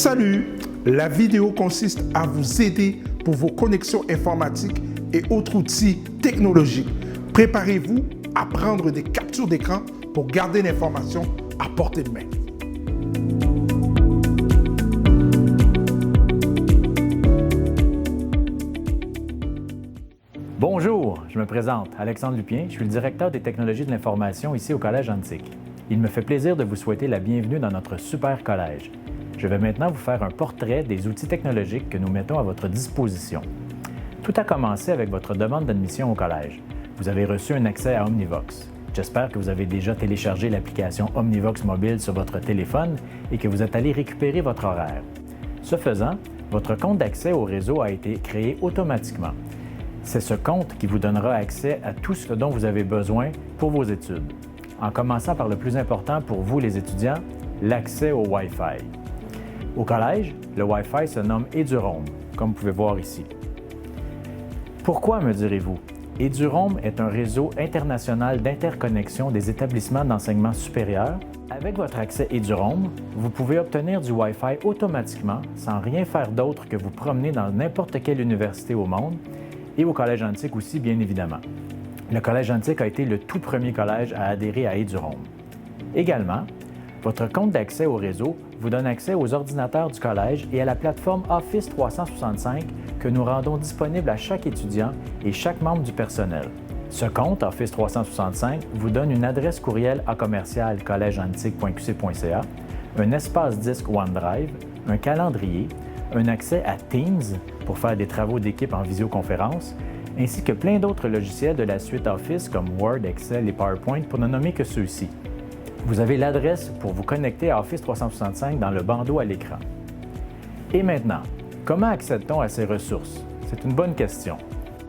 Salut! La vidéo consiste à vous aider pour vos connexions informatiques et autres outils technologiques. Préparez-vous à prendre des captures d'écran pour garder l'information à portée de main. Bonjour, je me présente, Alexandre Lupien, je suis le directeur des technologies de l'information ici au Collège Antique. Il me fait plaisir de vous souhaiter la bienvenue dans notre super collège. Je vais maintenant vous faire un portrait des outils technologiques que nous mettons à votre disposition. Tout a commencé avec votre demande d'admission au collège. Vous avez reçu un accès à Omnivox. J'espère que vous avez déjà téléchargé l'application Omnivox mobile sur votre téléphone et que vous êtes allé récupérer votre horaire. Ce faisant, votre compte d'accès au réseau a été créé automatiquement. C'est ce compte qui vous donnera accès à tout ce dont vous avez besoin pour vos études, en commençant par le plus important pour vous les étudiants, l'accès au Wi-Fi. Au collège, le Wi-Fi se nomme EduRoam, comme vous pouvez voir ici. Pourquoi, me direz-vous? EduRoam est un réseau international d'interconnexion des établissements d'enseignement supérieur. Avec votre accès EduRoam, vous pouvez obtenir du Wi-Fi automatiquement, sans rien faire d'autre que vous promener dans n'importe quelle université au monde, et au Collège Antique aussi, bien évidemment. Le Collège Antique a été le tout premier collège à adhérer à EduRoam. Également, votre compte d'accès au réseau vous donne accès aux ordinateurs du collège et à la plateforme Office 365 que nous rendons disponible à chaque étudiant et chaque membre du personnel. Ce compte Office 365 vous donne une adresse courriel à commercial collegeentique.qc.ca, un espace disque OneDrive, un calendrier, un accès à Teams pour faire des travaux d'équipe en visioconférence, ainsi que plein d'autres logiciels de la suite Office comme Word, Excel et PowerPoint pour ne nommer que ceux-ci. Vous avez l'adresse pour vous connecter à Office 365 dans le bandeau à l'écran. Et maintenant, comment accède-t-on à ces ressources? C'est une bonne question.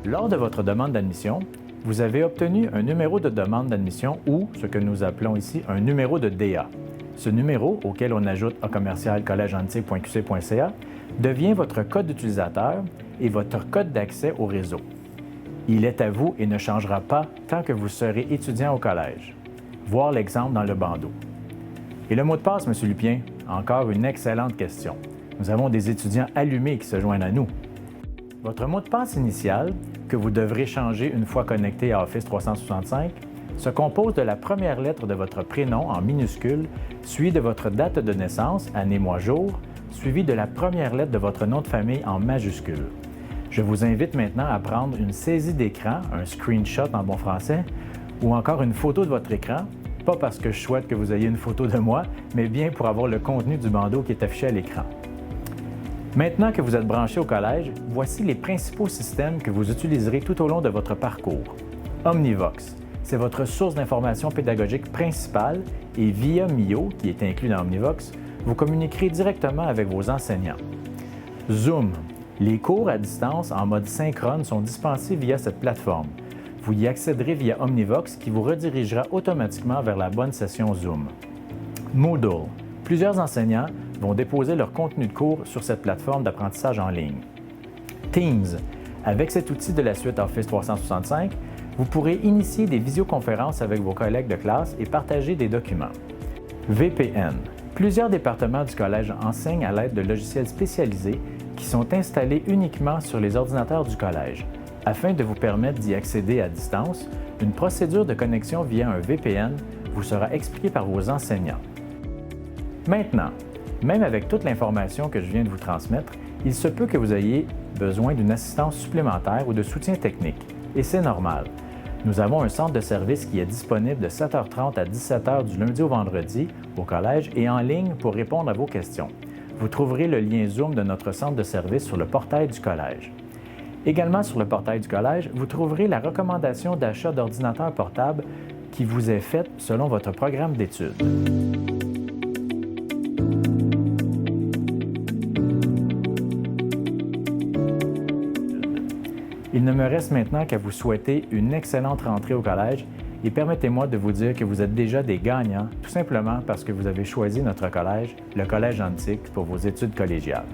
Lors de votre demande d'admission, vous avez obtenu un numéro de demande d'admission ou, ce que nous appelons ici, un numéro de DA. Ce numéro, auquel on ajoute à commercial collegeentique.qc.ca, devient votre code d'utilisateur et votre code d'accès au réseau. Il est à vous et ne changera pas tant que vous serez étudiant au collège. Voir l'exemple dans le bandeau. Et le mot de passe, M. Lupien? Encore une excellente question. Nous avons des étudiants allumés qui se joignent à nous. Votre mot de passe initial, que vous devrez changer une fois connecté à Office 365, se compose de la première lettre de votre prénom en minuscule, suivi de votre date de naissance, année, mois, jour, suivi de la première lettre de votre nom de famille en majuscule. Je vous invite maintenant à prendre une saisie d'écran, un screenshot en bon français, ou encore une photo de votre écran, pas parce que je souhaite que vous ayez une photo de moi, mais bien pour avoir le contenu du bandeau qui est affiché à l'écran. Maintenant que vous êtes branché au collège, voici les principaux systèmes que vous utiliserez tout au long de votre parcours. Omnivox, c'est votre source d'information pédagogique principale et via Mio, qui est inclus dans Omnivox, vous communiquerez directement avec vos enseignants. Zoom, les cours à distance en mode synchrone sont dispensés via cette plateforme. Vous y accéderez via Omnivox qui vous redirigera automatiquement vers la bonne session Zoom. Moodle. Plusieurs enseignants vont déposer leur contenu de cours sur cette plateforme d'apprentissage en ligne. Teams. Avec cet outil de la suite Office 365, vous pourrez initier des visioconférences avec vos collègues de classe et partager des documents. VPN. Plusieurs départements du collège enseignent à l'aide de logiciels spécialisés qui sont installés uniquement sur les ordinateurs du collège. Afin de vous permettre d'y accéder à distance, une procédure de connexion via un VPN vous sera expliquée par vos enseignants. Maintenant, même avec toute l'information que je viens de vous transmettre, il se peut que vous ayez besoin d'une assistance supplémentaire ou de soutien technique, et c'est normal. Nous avons un centre de service qui est disponible de 7h30 à 17h du lundi au vendredi au collège et en ligne pour répondre à vos questions. Vous trouverez le lien Zoom de notre centre de service sur le portail du collège. Également sur le portail du collège, vous trouverez la recommandation d'achat d'ordinateurs portables qui vous est faite selon votre programme d'études. Il ne me reste maintenant qu'à vous souhaiter une excellente rentrée au collège et permettez-moi de vous dire que vous êtes déjà des gagnants, tout simplement parce que vous avez choisi notre collège, le Collège Antique, pour vos études collégiales.